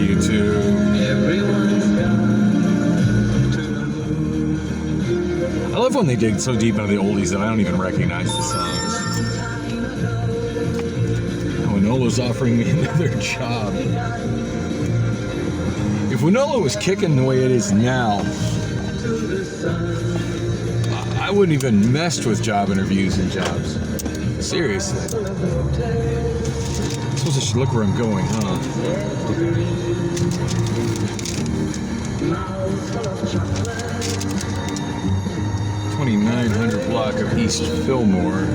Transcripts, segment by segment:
YouTube. I love when they dig so deep into the oldies that I don't even recognize the songs. Wonolo's offering me another job. If Wonolo was kicking the way it is now, I wouldn't even messed with job interviews and jobs. Seriously. I suppose I should look where I'm going, huh? 2900 block of East Fillmore.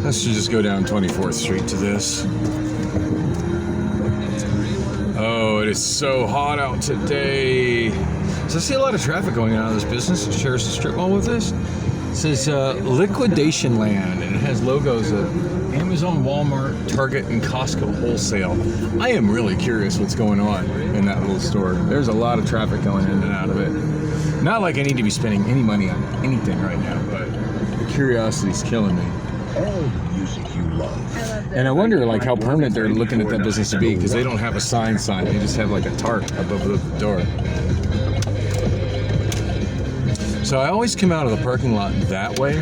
Let's just go down 24th Street to this. Oh, it is so hot out today. So I see a lot of traffic going out of this business. It shares the strip mall with this. It says Liquidation Land, and it has logos of Amazon, Walmart, Target, and Costco wholesale. I am really curious what's going on in that little store. There's a lot of traffic going in and out of it. Not like I need to be spending any money on anything right now, but the curiosity's killing me. All music you love. And I wonder like how permanent they're looking at that business to be, because they don't have a sign. They just have like a tarp above the door. So I always come out of the parking lot that way,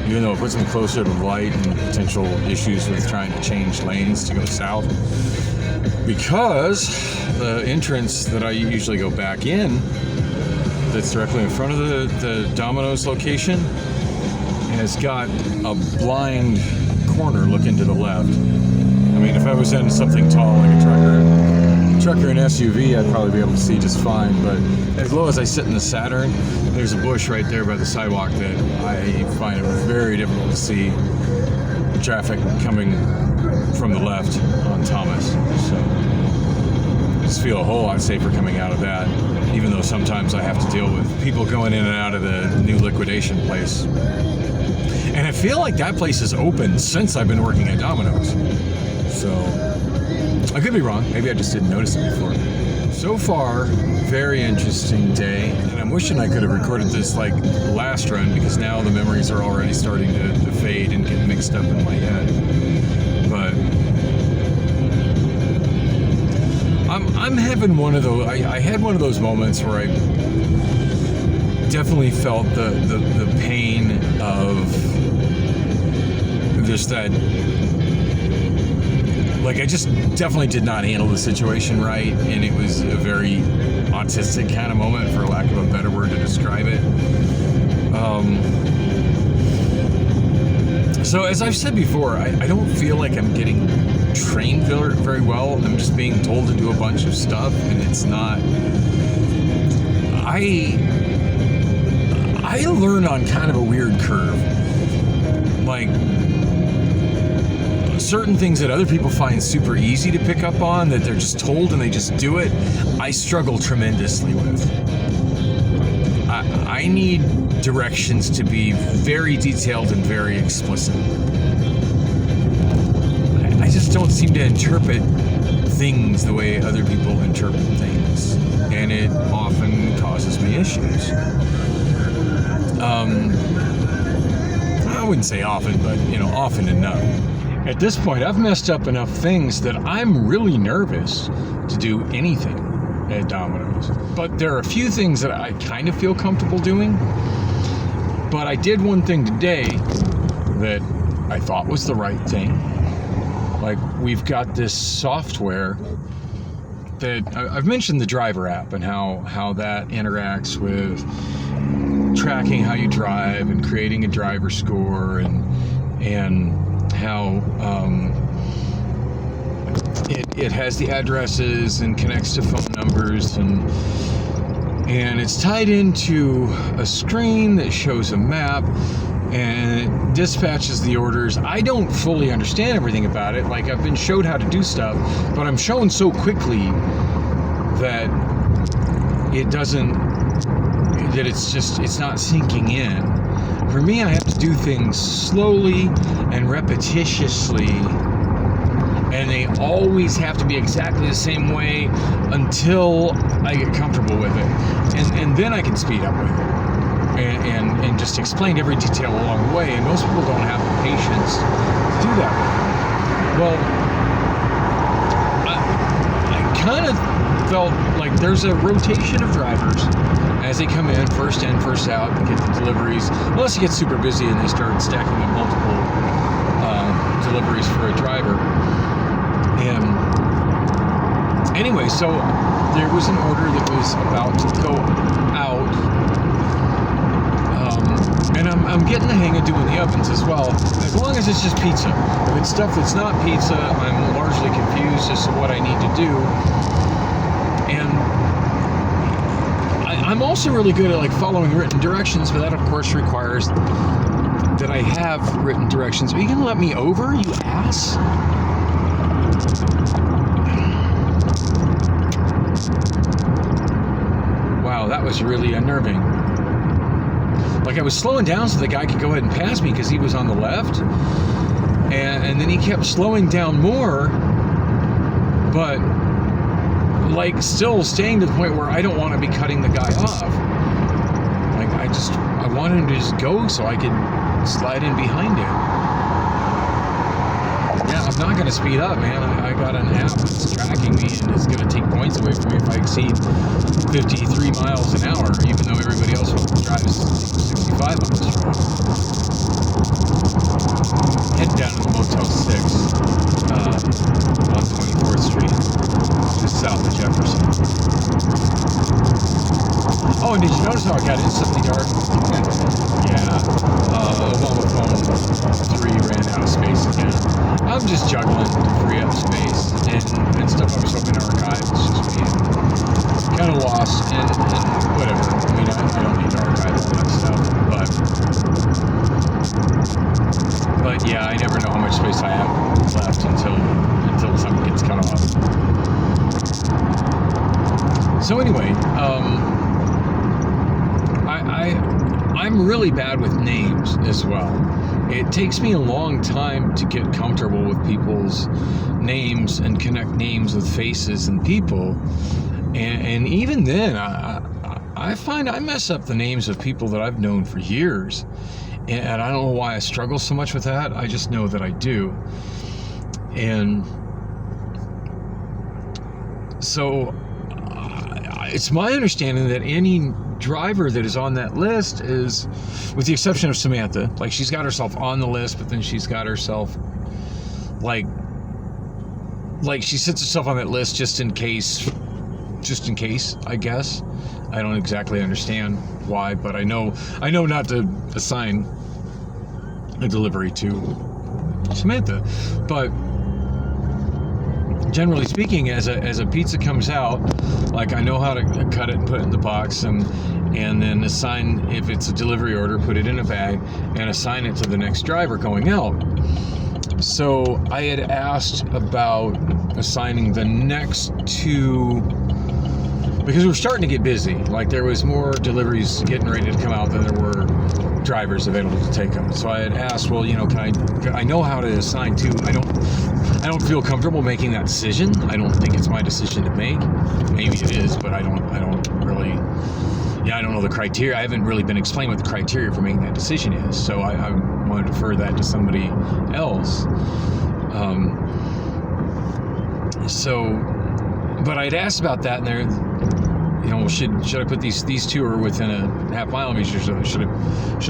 even though it puts them closer to the light and potential issues with trying to change lanes to go south. Because the entrance that I usually go back in, that's directly in front of the Domino's location, has got a blind corner looking to the left. I mean, if I was in something tall like a trucker and SUV, I'd probably be able to see just fine. But as low as I sit in the Saturn, there's a bush right there by the sidewalk that I find it very difficult to see traffic coming from the left on Thomas. So I just feel a whole lot safer coming out of that, even though sometimes I have to deal with people going in and out of the new liquidation place. And I feel like that place is open since I've been working at Domino's. So I could be wrong. Maybe I just didn't notice it before. So far, very interesting day. And I'm wishing I could have recorded this like last run, because now the memories are already starting to fade and get mixed up in my head. But I'm having one of those. I had one of those moments where I definitely felt the pain of just that. Like, I just definitely did not handle the situation right, and it was a very autistic kind of moment, for lack of a better word to describe it. So as I've said before, I don't feel like I'm getting trained very well. I'm just being told to do a bunch of stuff, and it's not. I learn on kind of a weird curve. Like, certain things that other people find super easy to pick up on, that they're just told and they just do it, I struggle tremendously with. I need directions to be very detailed and very explicit. I just don't seem to interpret things the way other people interpret things, and it often causes me issues. I wouldn't say often, but often enough. At this point, I've messed up enough things that I'm really nervous to do anything at Domino's. But there are a few things that I kind of feel comfortable doing. But I did one thing today that I thought was the right thing. Like, we've got this software that I've mentioned, the driver app, and how that interacts with tracking how you drive and creating a driver score, and how it has the addresses and connects to phone numbers, and it's tied into a screen that shows a map, and it dispatches the orders. I don't fully understand everything about it. Like, I've been showed how to do stuff, but I'm shown so quickly that it's not sinking in. For me, I have to do things slowly and repetitiously, and they always have to be exactly the same way until I get comfortable with it. And then I can speed up with it. and just explained every detail along the way. And most people don't have the patience to do that with me. Well, I kind of felt like there's a rotation of drivers as they come in, first out, and get the deliveries. Unless you get super busy and they start stacking up multiple deliveries for a driver. And anyway, so there was an order that was about to go out. And I'm getting the hang of doing the ovens as well, as long as it's just pizza. If it's stuff that's not pizza, I'm largely confused as to what I need to do. And I'm also really good at like following written directions, but that of course requires that I have written directions. Are you gonna let me over, you ass? Wow, that was really unnerving. Like I was slowing down so the guy could go ahead and pass me because he was on the left. And then he kept slowing down more, but like still staying to the point where I don't want to be cutting the guy off. Like I want him to just go so I could slide in behind him. Yeah, I'm not going to speed up, man. I got an app that's tracking me and is going to take points away from me if I exceed 53 miles an hour, even though everybody else drives 65 on this road. Head down to the Motel 6 on 24th Street, just south of Jefferson. Oh, and did you notice how it got instantly dark? Yeah. Obamaphone 3 ran out of space again. I'm just juggling to free up space and stuff I was hoping to archive. It's just being kind of lost and whatever. I mean, I don't need to archive all that stuff, but yeah, I never know how much space I have left until something gets cut off. So anyway, I'm really bad with names as well. It takes me a long time to get comfortable with people's names and connect names with faces and people. And even then, I find I mess up the names of people that I've known for years. And I don't know why I struggle so much with that. I just know that I do. And so it's my understanding that any driver that is on that list is, with the exception of Samantha, like she's got herself on the list, but then she's got herself like she sets herself on that list just in case, I guess. I don't exactly understand why, but I know not to assign a delivery to Samantha. But generally speaking, as a pizza comes out, like I know how to cut it and put it in the box, and then assign, if it's a delivery order, put it in a bag and assign it to the next driver going out. So I had asked about assigning the next two, because we were starting to get busy. Like there was more deliveries getting ready to come out than there were drivers available to take them. So I had asked, well, can I know how to assign two. I don't feel comfortable making that decision. I don't think it's my decision to make. Maybe it is, but I don't really, I don't know the criteria. I haven't really been explained what the criteria for making that decision is. So I want to defer that to somebody else. But I'd asked about that, and they're, should I put these two are within a half mile of each other? Should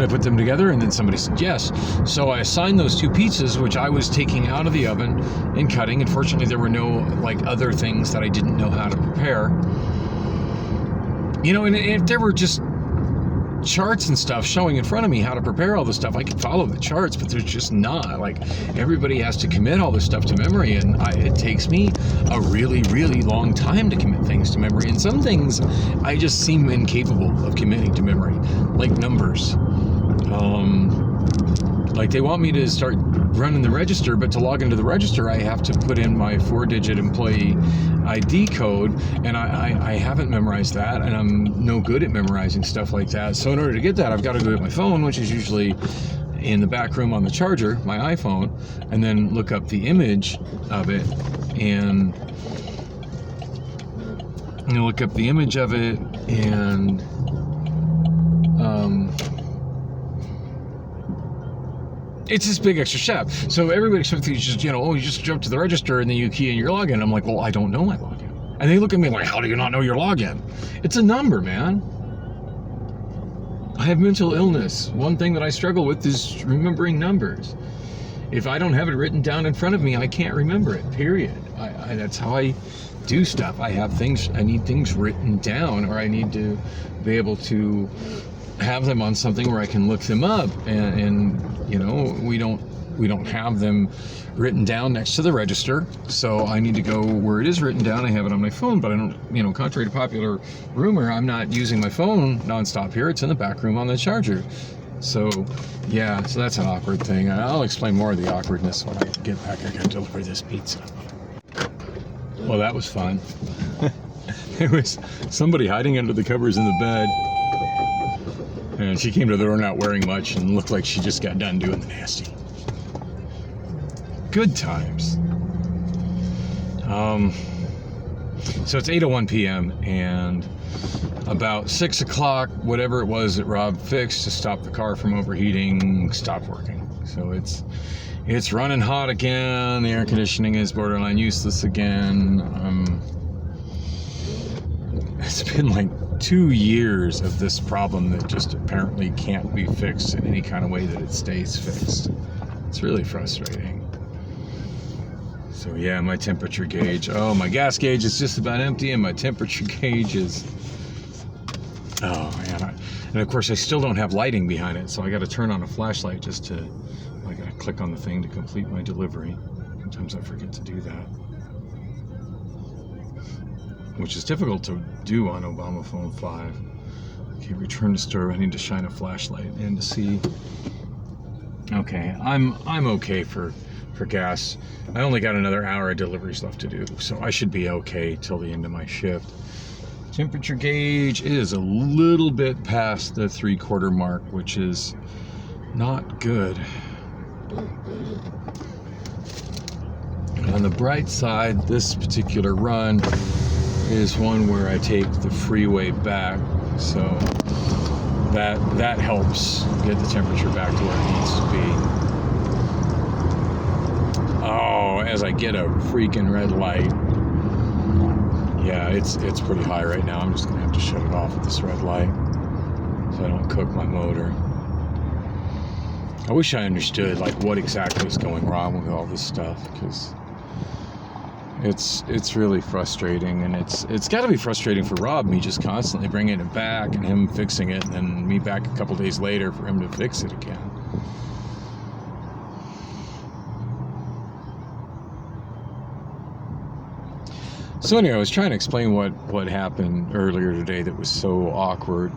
I put them together? And then somebody said yes. So I assigned those two pizzas, which I was taking out of the oven and cutting. Unfortunately, there were no other things that I didn't know how to prepare. And if there were just charts and stuff showing in front of me how to prepare all this stuff, I could follow the charts, but there's just not. Everybody has to commit all this stuff to memory, and it takes me a really, really long time to commit things to memory. And some things I just seem incapable of committing to memory, like numbers. They want me to start running the register, but to log into the register, I have to put in my 4-digit employee ID code, and I haven't memorized that, and I'm no good at memorizing stuff like that. So in order to get that, I've got to go to my phone, which is usually in the back room on the charger, my iPhone, and then look up the image of it, and look up the image of it, and it's this big extra step. So everybody expects you just, you just jump to the register and then you key in your login. I'm like, well, I don't know my login. And they look at me like, how do you not know your login? It's a number, man. I have mental illness. One thing that I struggle with is remembering numbers. If I don't have it written down in front of me, I can't remember it, period. That's how I do stuff. I need things written down, or I need to be able to have them on something where I can look them up. And we don't have them written down next to the register, so I need to go where it is written down. I have it on my phone, but I don't, contrary to popular rumor, I'm not using my phone nonstop here. It's in the back room on the charger. So that's an awkward thing. I'll explain more of the awkwardness when I get back. I gotta deliver this pizza. Well, that was fun. There was somebody hiding under the covers in the bed, and she came to the door not wearing much and looked like she just got done doing the nasty. Good times. So it's 8:01 p.m. and about 6 o'clock, whatever it was that Rob fixed to stop the car from overheating, stopped working. So it's running hot again. The air conditioning is borderline useless again. It's been like 2 years of this problem that just apparently can't be fixed in any kind of way that it stays fixed. It's really frustrating. So my temperature gauge. Oh, my gas gauge is just about empty, and my temperature gauge is. Oh man! And of course, I still don't have lighting behind it, so I got to turn on a flashlight just to. I got to click on the thing to complete my delivery. Sometimes I forget to do that, which is difficult to do on Obamaphone 5. Okay, return to store. I need to shine a flashlight in to see. Okay, I'm okay for gas. I only got another hour of deliveries left to do, so I should be okay till the end of my shift. Temperature gauge is a little bit past the 3/4 mark, which is not good. On the bright side, this particular run is one where I take the freeway back, so that helps get the temperature back to where it needs to be. Oh, as I get a freaking red light. Yeah, it's pretty high right now. I'm just gonna have to shut it off at this red light so I don't cook my motor. I wish I understood what exactly is going wrong with all this stuff, because it's really frustrating, and it's got to be frustrating for Rob, me just constantly bringing it back and him fixing it, and then me back a couple days later for him to fix it again. So anyway, I was trying to explain what happened earlier today that was so awkward.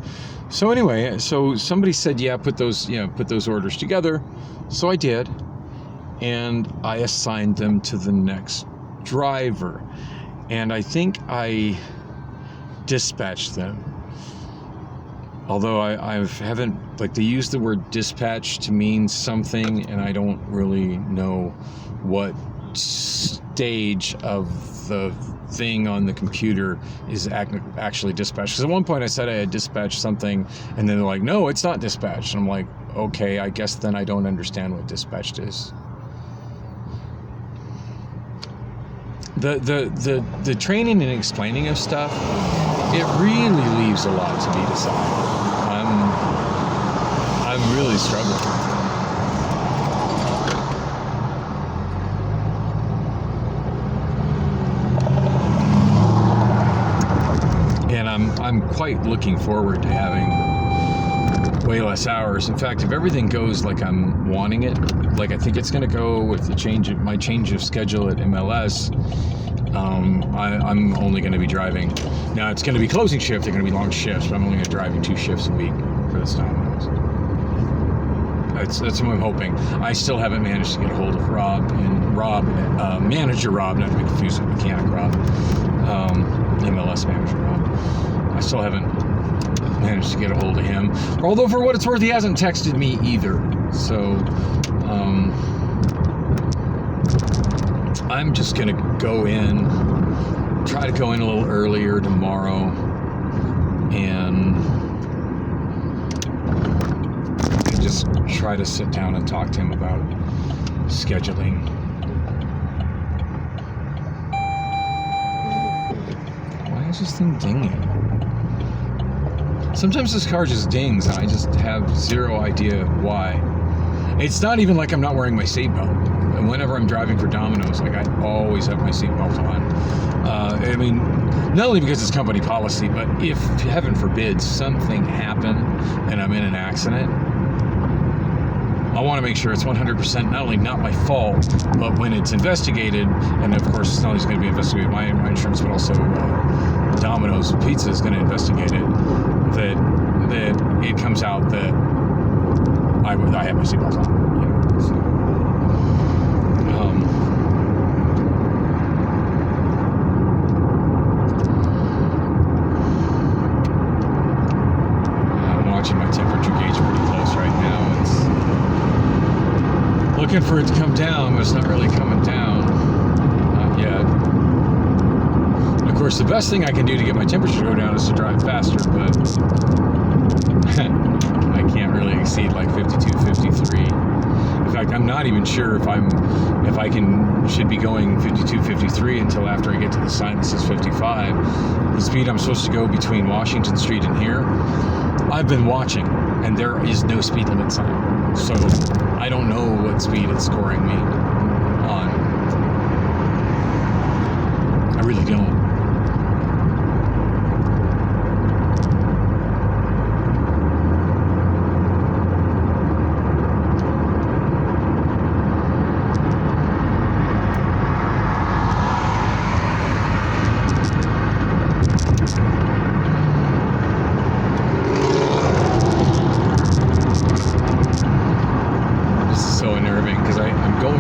So anyway, so somebody said, put those orders together. So I did, and I assigned them to the next driver, and I think I dispatched them. Although I haven't, they use the word dispatch to mean something, and I don't really know what stage of the thing on the computer is actually dispatched. Because at one point I said I had dispatched something, and then they're like, no, it's not dispatched. And I'm like, okay, I guess then I don't understand what dispatched is. The training and explaining of stuff, it really leaves a lot to be decided. I'm really struggling. And I'm quite looking forward to having way less hours. In fact, if everything goes like I'm wanting it, I think it's going to go with my change of schedule at MLS, I'm only going to be driving. Now, it's going to be closing shift. They're going to be long shifts, but I'm only going to be driving 2 shifts a week for this time. That's what I'm hoping. I still haven't managed to get a hold of manager Rob, not to be confused with mechanic Rob, MLS manager Rob. I still haven't managed to get a hold of him. Although, for what it's worth, he hasn't texted me either. So, I'm just going to try to go in a little earlier tomorrow, and just try to sit down and talk to him about scheduling. Why is this thing dinging? Sometimes this car just dings and I just have zero idea why. It's not even like I'm not wearing my seatbelt. And whenever I'm driving for Domino's, like I always have my seatbelt on. I mean, not only because it's company policy, but if, heaven forbid, something happened and I'm in an accident, I want to make sure it's 100% not only not my fault, but when it's investigated, and of course it's not only going to be investigated by my insurance, but also Domino's Pizza is going to investigate it, that it comes out that I have my seatbelt on. You know, so, I'm watching my temperature gauge pretty close right now. It's looking for it to come down, but it's not really coming down. Not yet. And of course, the best thing I can do to get my temperature to go down is to drive faster, but I can't really exceed like 52, 53. In fact, I'm not even sure if I should be going 52, 53 until after I get to the sign that says 55. The speed I'm supposed to go between Washington Street and here, I've been watching, and there is no speed limit sign. So I don't know what speed it's scoring me on. I really don't.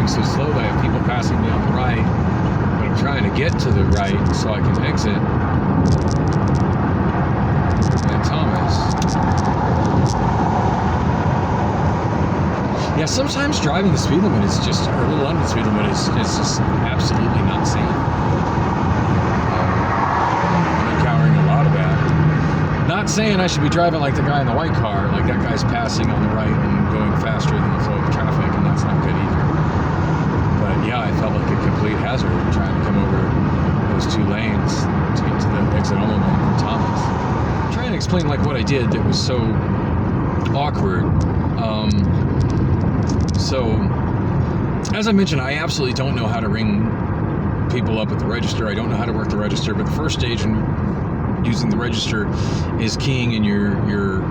So slow that I have people passing me on the right, but I'm trying to get to the right so I can exit. And Thomas. Yeah, sometimes driving the speed limit is just, or a little under the speed limit is just absolutely not safe. I'm encountering a lot of that. Not saying I should be driving like the guy in the white car, like that guy's passing on the right and going faster than the flow of traffic, and that's not good either. But yeah, I felt like a complete hazard trying to come over those two lanes to get to the exit only lane from Thomas. I'm trying to explain like what I did that was so awkward. So, as I mentioned, I absolutely don't know how to ring people up at the register. I don't know how to work the register, but the first stage in using the register is keying in your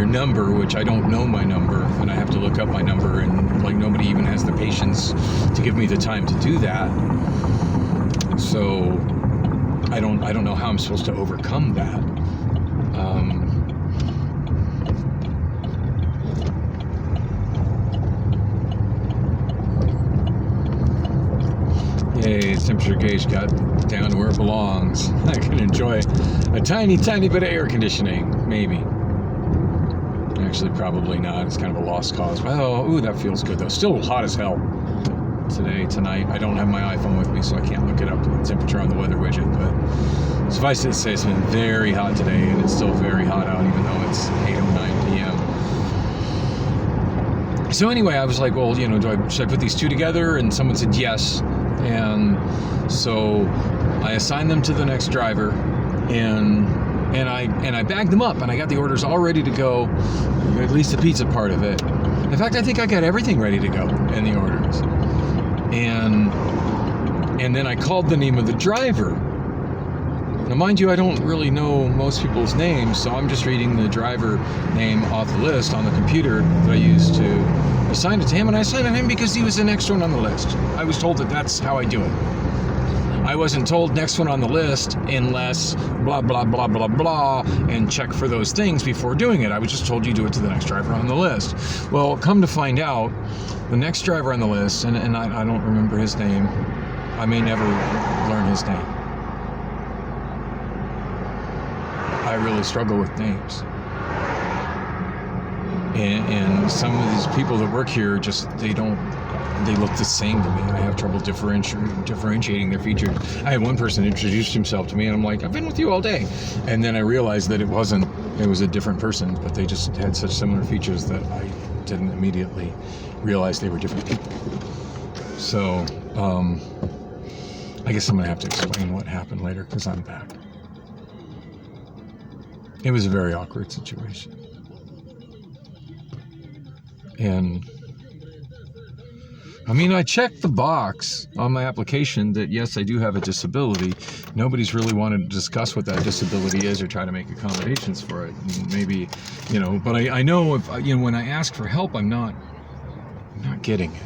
number, which I don't know my number, and I have to look up my number, and like nobody even has the patience to give me the time to do that. So I don't know how I'm supposed to overcome that. Yay, temperature gauge got down to where it belongs. I can enjoy a tiny, tiny bit of air conditioning, maybe. Actually, probably not. It's kind of a lost cause. Well, ooh, that feels good though. Still hot as hell tonight. I don't have my iPhone with me, so I can't look it up, the temperature on the weather widget. But suffice it to say, it's been very hot today, and it's still very hot out, even though it's 8:09 p.m. So anyway, I was like, well, you know, should I put these two together? And someone said yes. And so I assigned them to the next driver, and I bagged them up, and I got the orders all ready to go, at least the pizza part of it. In fact, I think I got everything ready to go in the orders. And then I called the name of the driver. Now, mind you, I don't really know most people's names, so I'm just reading the driver name off the list on the computer that I used to assign it to him, and I assigned it to him because he was the next one on the list. I was told that that's how I do it. I wasn't told next one on the list unless blah, blah, blah, blah, blah, and check for those things before doing it. I was just told you do it to the next driver on the list. Well, come to find out, the next driver on the list, and I don't remember his name. I may never learn his name. I really struggle with names. And some of these people that work here just, they look the same to me. I have trouble differentiating their features. I had one person introduce himself to me, and I'm like, I've been with you all day. And then I realized that it was a different person, but they just had such similar features that didn't immediately realize they were different people. So I guess I'm gonna have to explain what happened later because I'm back. It was a very awkward situation. And I mean, I checked the box on my application that yes, I do have a disability. Nobody's really wanted to discuss what that disability is or try to make accommodations for it. And maybe, but I know if when I ask for help, I'm not getting it.